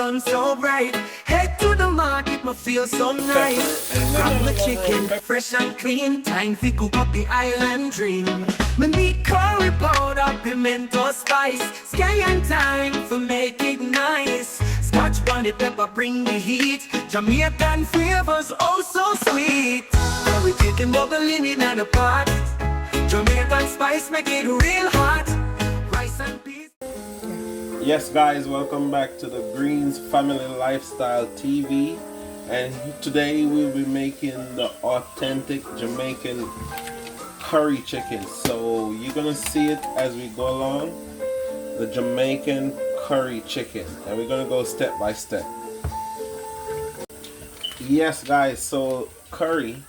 sun so bright. Head to the market, me feel so nice. Grab my chicken, fresh and clean. Time to cook up the island dream. Me need curry powder, pimento spice, scallion thyme for make it nice. Scotch, bonnet, pepper bring the heat. Jamaican flavors oh so sweet. Curry chicken bubbling in the pot. Jamaican spice make it real hot. Rice and peas. Yes guys, welcome back to the Greens Family Lifestyle TV, and today we'll be making the authentic Jamaican curry chicken. So you're gonna see it as we go along, the Jamaican curry chicken, and we're gonna go step by step. Yes guys, so curry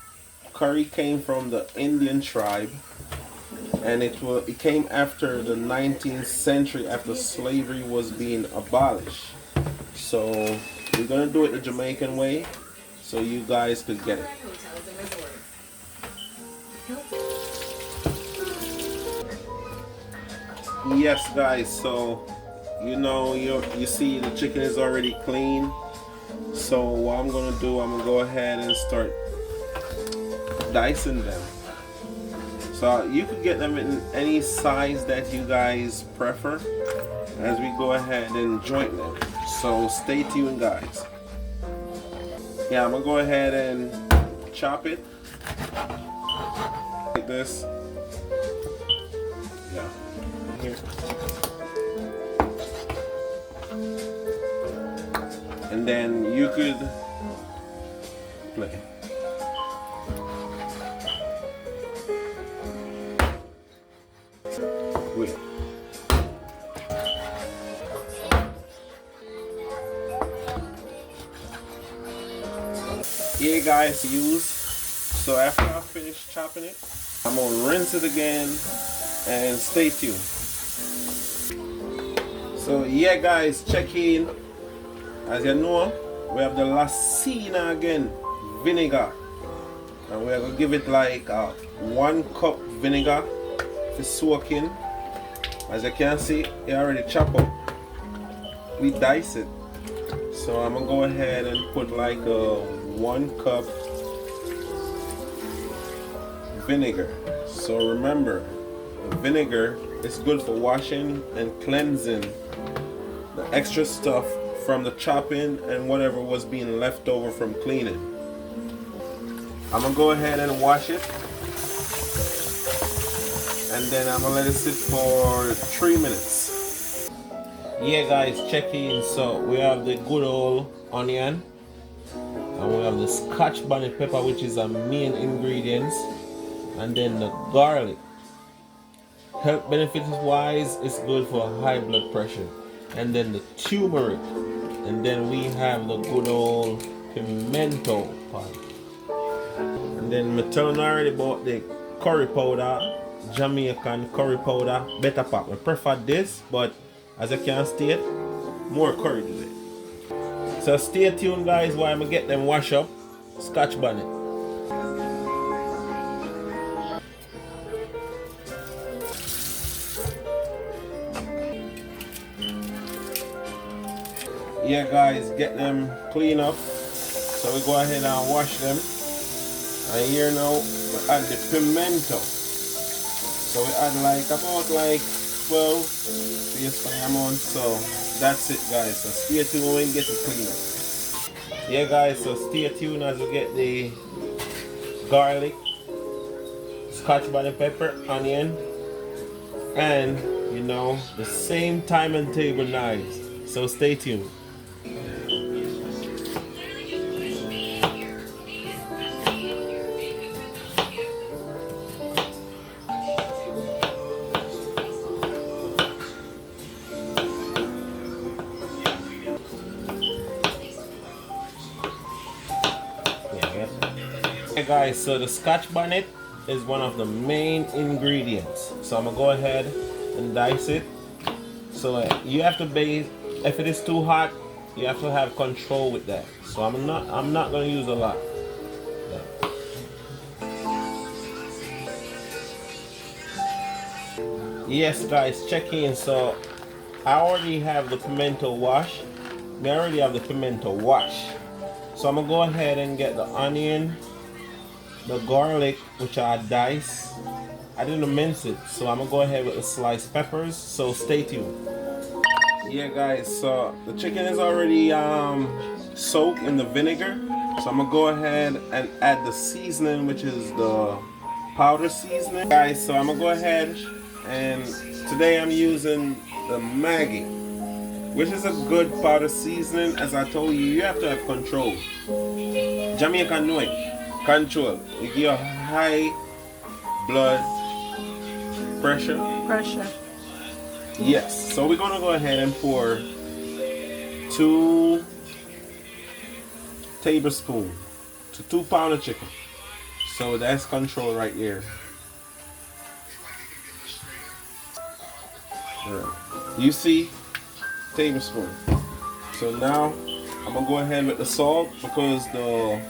came from the Indian tribe, and it came after the 19th century, after slavery was being abolished. So we're gonna do it the Jamaican way so you guys could get it. Yes guys, so you see the chicken is already clean. So what I'm gonna do, I'm gonna go ahead and start dicing them. So you could get them in any size that you guys prefer as we go ahead and joint them. So stay tuned guys. Yeah, I'm gonna go ahead and chop it like this. Yeah, here. And then you could play. Wait. Here guys, use. So after I finish chopping it, I'm gonna rinse it again and stay tuned. So yeah guys, check in. As you know, we have the Lacina again, vinegar, and we're gonna give it like 1 cup vinegar for soaking. As you can see, it already chopped up. We dice it. So I'm gonna go ahead and put like 1 cup vinegar. So remember, the vinegar is good for washing and cleansing the extra stuff from the chopping and whatever was being left over from cleaning. I'm gonna go ahead and wash it, and then I'm gonna let it sit for 3 minutes. Yeah guys, check in. So we have the good old onion, and we have the scotch bonnet pepper, which is a main ingredients, and then the garlic. Health benefits wise, it's good for high blood pressure. And then the turmeric, and then we have the good old pimento powder. And then I told already about the curry powder, Jamaican curry powder, better pack. I prefer this, but as I can state, more curry today. So stay tuned guys while I get them wash up. Scotch bonnet. Yeah guys, get them clean up. So we go ahead and wash them. And here now we add the pimento. So we add about 12 teaspoon amount. So that's it guys. So stay tuned when we get it clean up. Yeah guys, so stay tuned as we get the garlic, scotch bonnet pepper, onion, and the same thyme and table knives. So stay tuned. Okay guys, so the scotch bonnet is one of the main ingredients. So I'm gonna go ahead and dice it. So you have to bathe. If it is too hot, you have to have control with that. So I'm not gonna use a lot. Yes guys, check in. So I already have the pimento wash. me already have the pimento wash. So I'm gonna go ahead and get the onion, the garlic, which I diced. I didn't mince it, so I'm gonna go ahead with the sliced peppers. So stay tuned. Yeah, guys. So the chicken is already soaked in the vinegar. So I'm gonna go ahead and add the seasoning, which is the powder seasoning. Guys, so I'm gonna go ahead and today I'm using the Maggi, which is a good powder seasoning. As I told you, you have to have control. Jamaican know it. Control. You give a high blood pressure. Yes. So we're gonna go ahead and pour 2 tablespoons to 2 pounds of chicken. So that's control right there. Right. You see, tablespoon. So now I'm gonna go ahead with the salt because the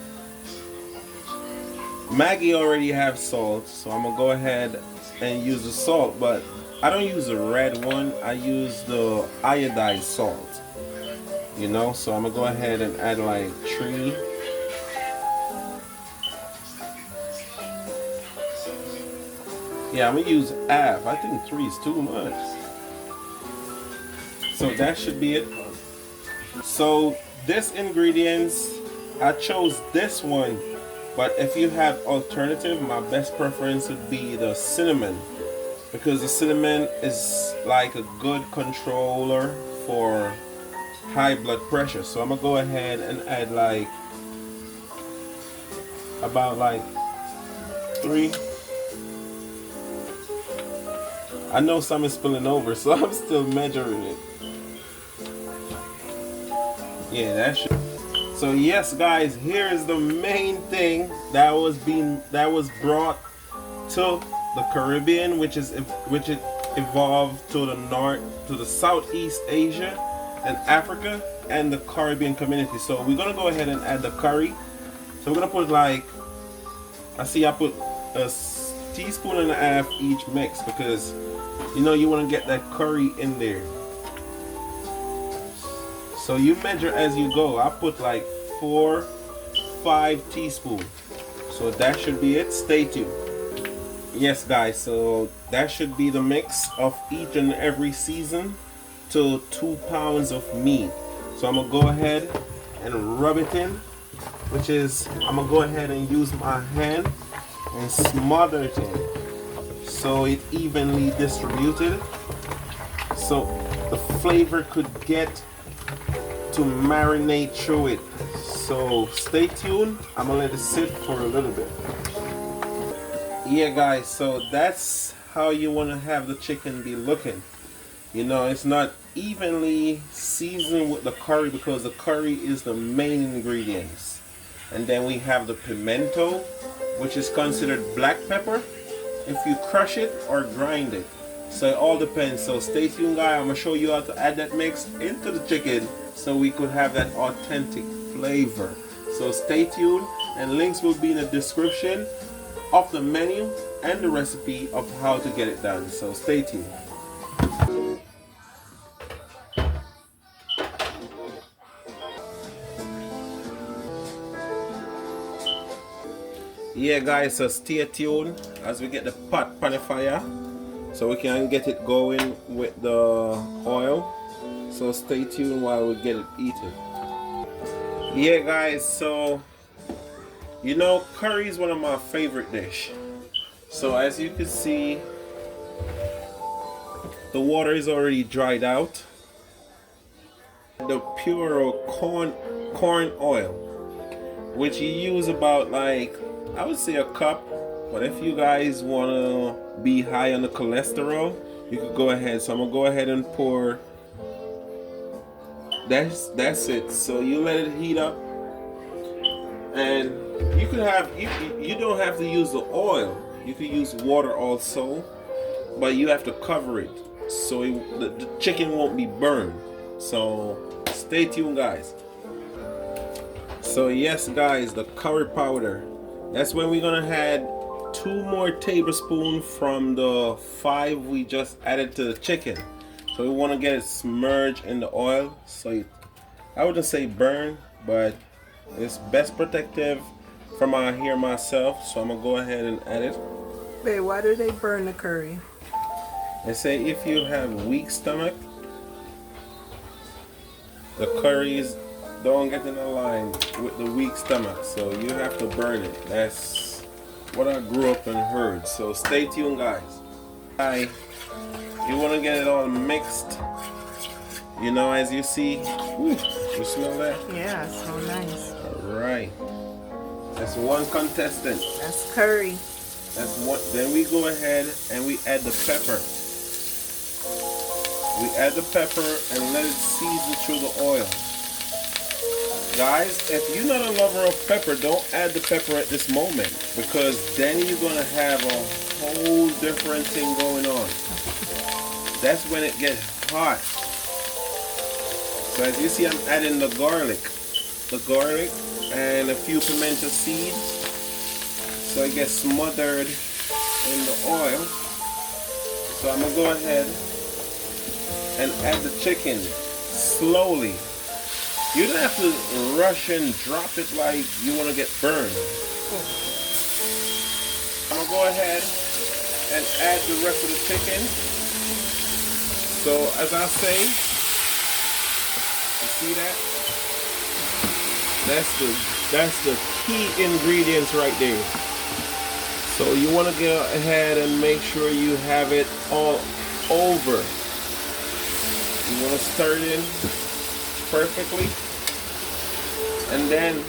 Maggi already have salt. So I'm gonna go ahead and use the salt, but I don't use the red one. I use the iodized salt. You know, so I'm gonna go ahead and add like 3. Yeah, I'm gonna use half. I think 3 is too much. So that should be it. So this ingredients, I chose this one, but if you have alternative, my best preference would be the cinnamon, because the cinnamon is like a good controller for high blood pressure. So I'm gonna go ahead and add like about like 3. I know some is spilling over, so I'm still measuring it. Yeah, that should. So yes, guys, here is the main thing that was brought to the Caribbean, which it evolved to the Southeast Asia and Africa and the Caribbean community. So we're gonna go ahead and add the curry. So we're gonna put like, I put a teaspoon and a half each mix, because you know you want to get that curry in there. So you measure as you go. I put like 4-5 teaspoons. So that should be it. Stay tuned. Yes, guys, so that should be the mix of each and every season to 2 pounds of meat. So I'm gonna go ahead and rub it in, which is I'm gonna go ahead and use my hand and smother it in so it evenly distributed, so the flavor could get to marinate through it. So stay tuned. I'm gonna let it sit for a little bit. Yeah, guys, so that's how you want to have the chicken be looking. You know, it's not evenly seasoned with the curry because the curry is the main ingredients. And then we have the pimento, which is considered black pepper if you crush it or grind it. So it all depends. So stay tuned, guys. I'm gonna show you how to add that mix into the chicken so we could have that authentic flavor. So stay tuned, and links will be in the description of the menu and the recipe of how to get it done. So stay tuned. Yeah, guys, so stay tuned as we get the pot on the fire so we can get it going with the oil. So stay tuned while we get it eaten. Yeah, guys, so you know, curry is one of my favorite dish. So as you can see, the water is already dried out. The pure corn oil, which you use about like, I would say a cup, but if you guys want to be high on the cholesterol, you could go ahead. So I'm gonna go ahead and pour. That's it. So you let it heat up, and you could have you don't have to use the oil. You could use water also, but you have to cover it so the chicken won't be burned. So stay tuned, guys. So yes, guys, the curry powder. That's when we're gonna add 2 more tablespoons from the 5 we just added to the chicken. So we want to get it submerged in the oil so I wouldn't say burn, but it's best protective from my hair myself. So I'm gonna go ahead and add it. Babe, why do they burn the curry? They say if you have weak stomach, the curries don't get in line with the weak stomach, so you have to burn it. That's what I grew up and heard. So stay tuned, guys. You want to get it all mixed, you know, as you see. Whew, you smell that? Yeah, it's so nice. All right, that's one contestant. That's curry. That's one. Then we go ahead and we add the pepper. We add the pepper and let it season through the oil. Guys, if you're not a lover of pepper, don't add the pepper at this moment, because then you're going to have a whole different thing going on. That's when it gets hot. So as you see, I'm adding the garlic and a few pimento seeds, so it gets smothered in the oil. So I'm going to go ahead and add the chicken slowly. You don't have to rush and drop it like you want to get burned. I'm going to go ahead and add the rest of the chicken. So as I say, you see that? That's the key ingredients right there. So you want to go ahead and make sure you have it all over. You want to stir it in perfectly. And then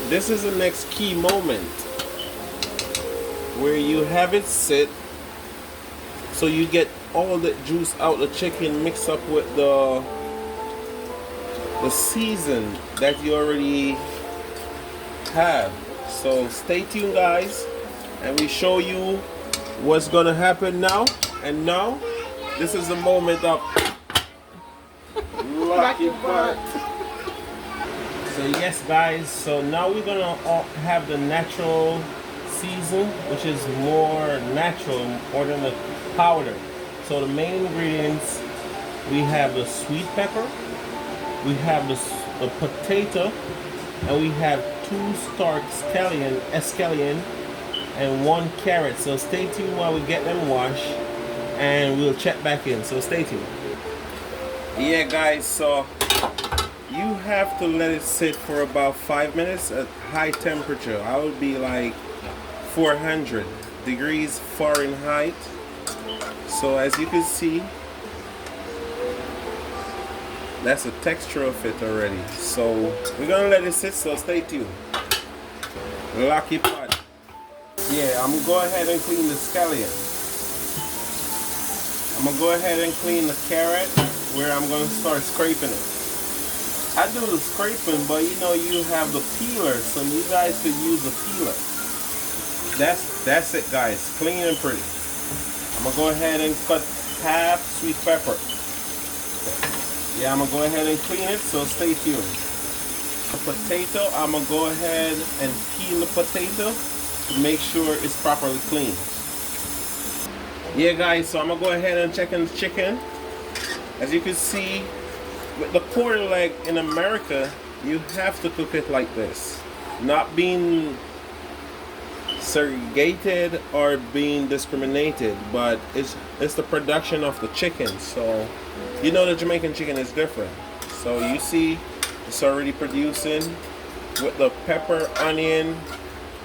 this is the next key moment where you have it sit, so you get all the juice out the chicken mixed up with the season that you already have. So stay tuned, guys, and we show you what's gonna happen now. And now this is the moment of lucky part. So yes, guys, so now we're gonna have the natural season, which is more natural, more than the powder. So the main ingredients, we have the sweet pepper, we have the potato, and we have 2 stalks scallion, and 1 carrot. So stay tuned while we get them washed, and we'll check back in. So stay tuned. Yeah, guys, so you have to let it sit for about 5 minutes at high temperature. I would be like 400 degrees Fahrenheit. So as you can see, that's the texture of it already. So we're gonna let it sit, so stay tuned. Lucky pot. Yeah, I'm gonna go ahead and clean the scallion. I'm gonna go ahead and clean the carrot, where I'm gonna start scraping it. I do the scraping, but you know, you have the peeler, so you guys could use the peeler. That's it, guys, clean and pretty. I'm gonna go ahead and cut half sweet pepper. Yeah, I'm gonna go ahead and clean it, so stay tuned. The potato, I'm gonna go ahead and peel the potato to make sure it's properly clean. Yeah, guys, so I'm gonna go ahead and check in the chicken. As you can see, with the quarter leg in America, you have to cook it like this, not being segregated or being discriminated, but it's the production of the chicken. So you know, the Jamaican chicken is different. So you see, it's already producing with the pepper, onion,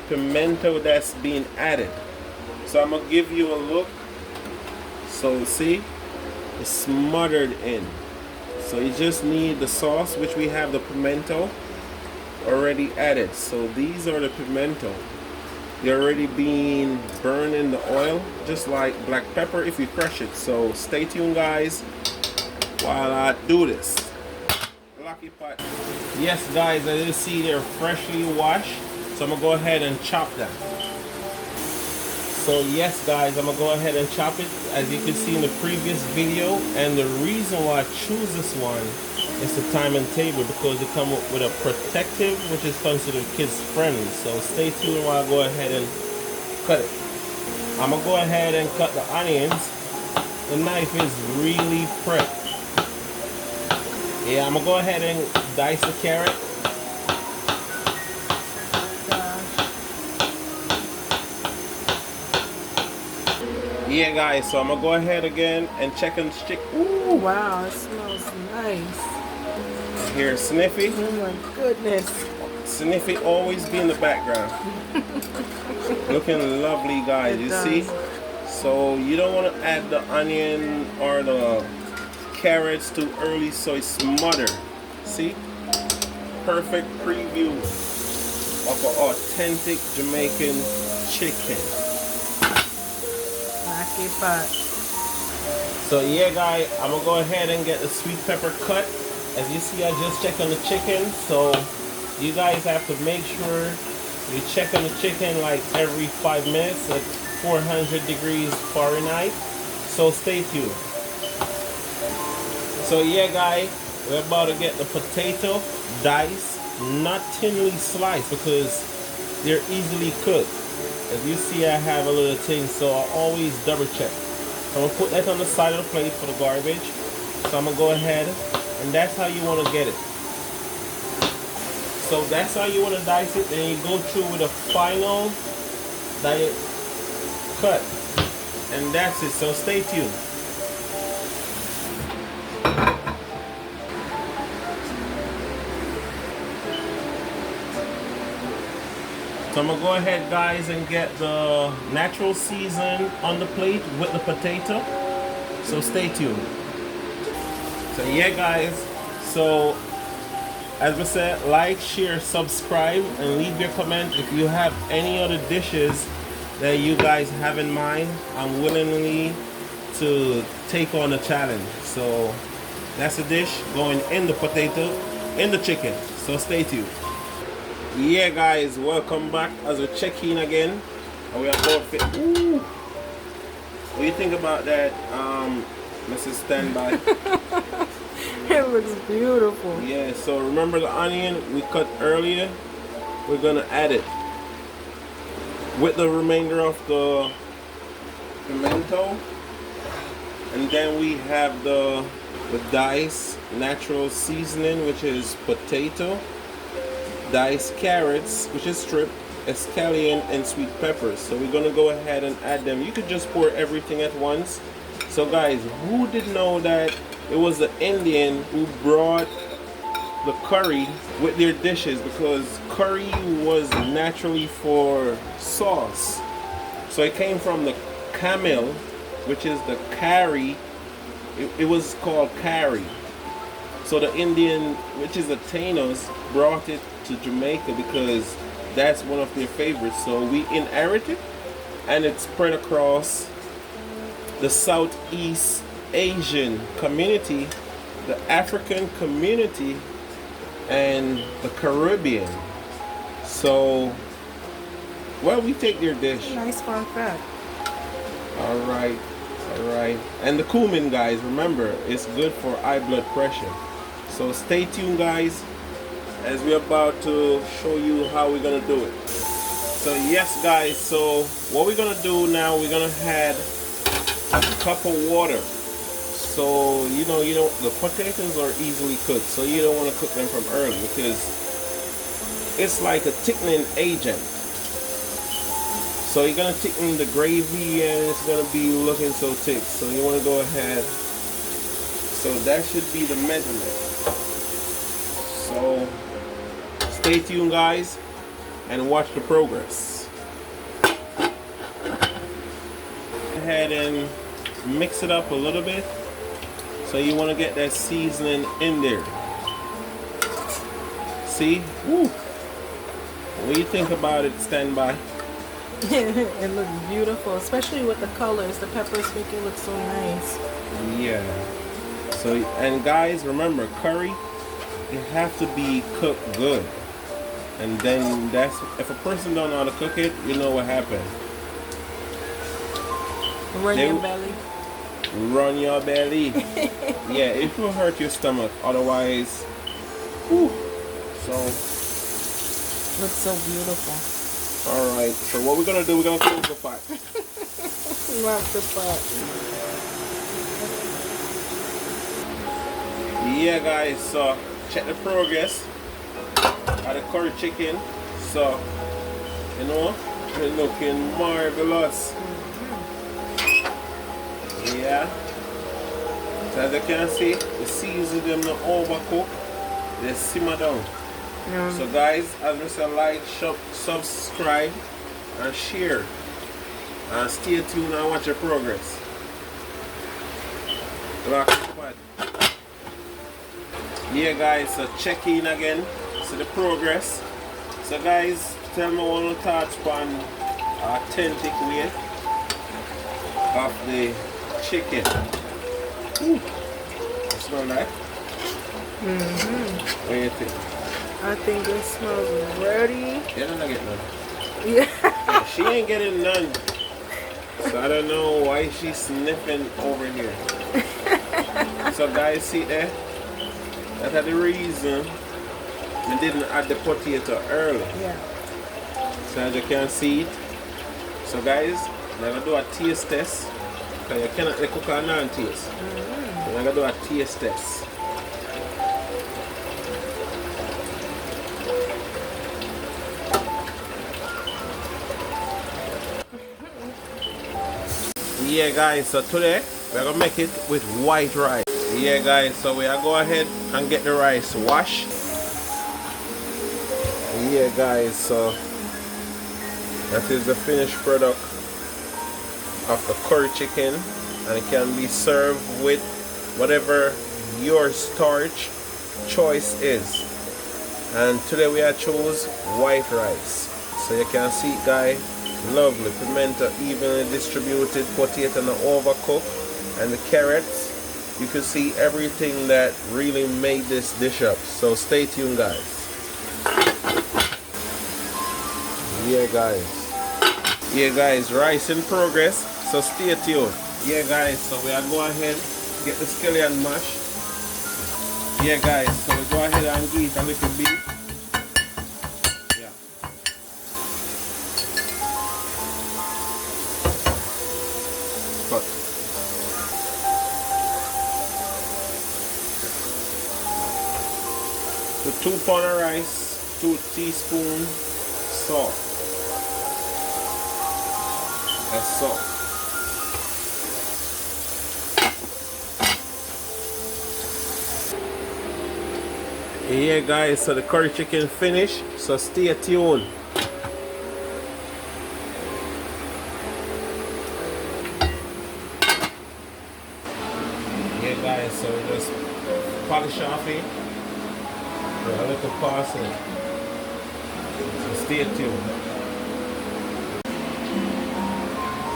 pimento that's being added. So I'm gonna give you a look. So see, it's smothered in. So you just need the sauce, which we have the pimento already added. So these are the pimento. They're already being burned in the oil, just like black pepper if you crush it. So stay tuned, guys, while I do this. Lucky pot. Yes, guys, as you see, they're freshly washed. So I'm gonna go ahead and chop them. So yes, guys, I'm gonna go ahead and chop it, as you can see in the previous video. And the reason why I choose this one is the thyme and table, because they come with a protective, which is considered kids friendly. So stay tuned while I go ahead and cut it. I'm gonna go ahead and cut the onions. The knife is really prepped. Yeah, I'm gonna go ahead and dice the carrot. Yeah, guys, so I'm gonna go ahead again and check on the chicken. Ooh, wow, it smells nice. Here, Sniffy. Oh my goodness. Sniffy always be in the background. Looking lovely, guys. You see? So you don't want to add the onion or the carrots too early so it's smothered. See? Perfect preview of an authentic Jamaican chicken. So yeah, guys, I'm gonna go ahead and get the sweet pepper cut. As you see, I just checked on the chicken, so you guys have to make sure you check on the chicken like every 5 minutes at 400 degrees Fahrenheit. So stay tuned. So yeah, guys, we're about to get the potato diced, not thinly sliced because they're easily cooked. As you see, I have a little thing, so I always double check. So I'm gonna put that on the side of the plate for the garbage. So I'm gonna go ahead, and that's how you want to get it. So that's how you want to dice it. Then you go through with a final diet cut, and that's it. So stay tuned. So I'm gonna go ahead, guys, and get the natural season on the plate with the potato. So stay tuned. So yeah, guys, so as I said, like, share, subscribe, and leave your comment if you have any other dishes that you guys have in mind. I'm willingly to take on the challenge. So that's a dish going in the potato, in the chicken. So stay tuned. Yeah, guys, welcome back as we check in again. And we are about ooh. What do you think about that, Mrs. Standby? It looks beautiful. Yeah, so remember the onion we cut earlier? We're gonna add it with the remainder of the pimento, and then we have the diced natural seasoning, which is potato, diced carrots, which is stripped, scallion, and sweet peppers. So we're gonna go ahead and add them. You could just pour everything at once. So guys, who did know that it was the Indian who brought the curry with their dishes? Because curry was naturally for sauce. So it came from the camel, which is the curry. It was called curry. So the Indian, which is the Tainos, brought it to Jamaica because that's one of their favorites. So we inherited, and it spread across the Southeast Asian community, the African community, and the Caribbean. So, well, we take their dish. Nice fun fact. All right. And the cumin, guys, remember, it's good for high blood pressure. So stay tuned, guys, as we're about to show you how we're gonna do it. So yes, guys, so what we're gonna do now, we're gonna add a cup of water. So you know the potatoes are easily cooked, so you don't want to cook them from early because it's like a thickening agent. So you're gonna thicken the gravy and it's gonna be looking so thick. So you want to go ahead. So that should be the measurement. So stay tuned, guys, and watch the progress. Go ahead and mix it up a little bit. So you want to get that seasoning in there. See? Woo. What do you think about it, Standby? It looks beautiful, especially with the colors. The peppers make it look so nice. Yeah. So, and guys, remember, curry, it have to be cooked good. And then that's, if a person don't know how to cook it, you know what happened. Run your belly. Run your belly. Yeah, it will hurt your stomach. Otherwise, whew. So looks so beautiful. All right. So what we're gonna do? We're gonna close the pot. Lock the pot. Yeah guys, so check the progress of the curry chicken. So, you know, it's looking marvelous. Yeah. So as you can see, the season them not overcook, they simmer down. So guys, as I say, like, subscribe and share. And stay tuned and watch your progress. Yeah guys, so check in again. So the progress. So guys, tell me one of the thoughts on authentic way of the chicken. Ooh. You smell that? What do you think? I think it smells ready. You're not getting none. Yeah. She ain't getting none. So I don't know why she's sniffing over here. So guys, see there? That's the reason I didn't add the potato early. Yeah. So as you can see it. So guys, I'm gonna do a taste test. Because you cannot cook a non-taste. I'm gonna do a taste test. Yeah guys, so today we're gonna make it with white rice. Yeah guys, so we are go ahead and get the rice washed. Yeah guys, so that is the finished product of the curry chicken, and it can be served with whatever your starch choice is. And today we are choose white rice. So you can see it guys, lovely pimento evenly distributed, potato not overcooked, and the carrots. You can see everything that really made this dish up. So stay tuned guys. Yeah guys, rice in progress, so stay tuned. Yeah guys, so we are go ahead get the scallion mash. Yeah guys, so we go ahead and give it a little bit. Yeah. Cut. So 2 pounds of rice, 2 teaspoons salt. That's salt. Yeah guys, so the curry chicken finished, so stay tuned. Yeah guys, so we just polish off it with a little parsley. So stay tuned.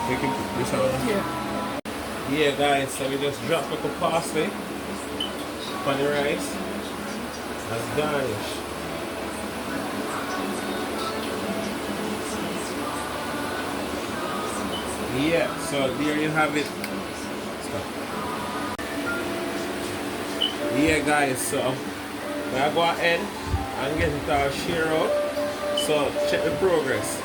We can put this on. Yeah. Yeah guys, so we just drop like a parsley on the rice as garnish. Yeah, so there you have it. Stop. Yeah guys, so I go ahead and get it all share out. So check the progress.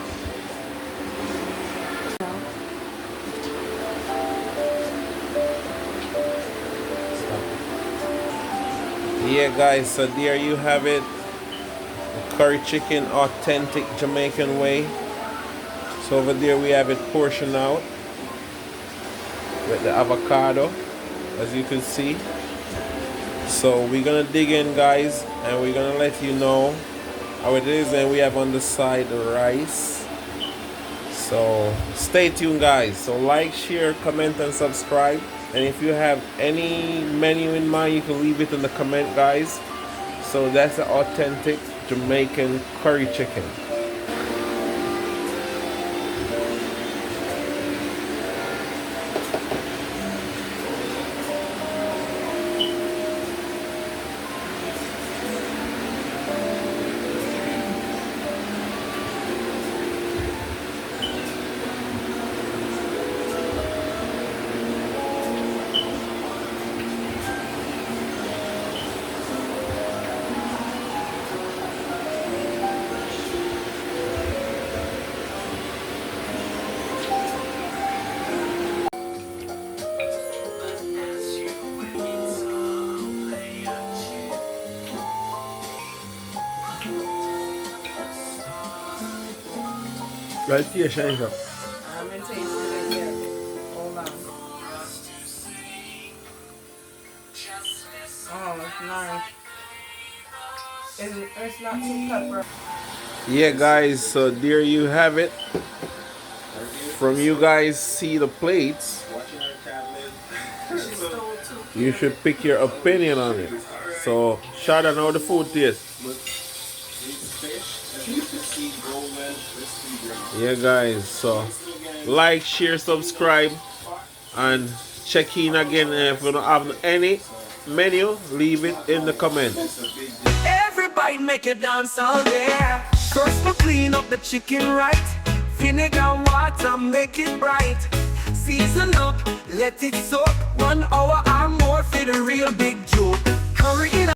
Yeah guys, so there you have it, the curry chicken authentic Jamaican way. So over there we have it portioned out with the avocado, as you can see. So we're gonna dig in guys, and we're gonna let you know how it is. And we have on the side the rice. So stay tuned guys. So like, share, comment and subscribe. And if you have any menu in mind, you can leave it in the comment guys. So that's the authentic Jamaican curry chicken. Right here, Shanika. I haven't tasted it yet. Hold on. Oh, it's nice. It's not too pepper. Yeah, guys, so there you have it. From you guys see the plates, you should pick your opinion on it. So, shout out how the food tastes. Yeah, guys, so like, share, subscribe, and check in again. If you don't have any menu, leave it in the comments. Everybody make a dance all there. First we clean up the chicken right. Vinegar water make it bright. Season up, let it soak. 1 hour or more for the real big joke. Curry it up.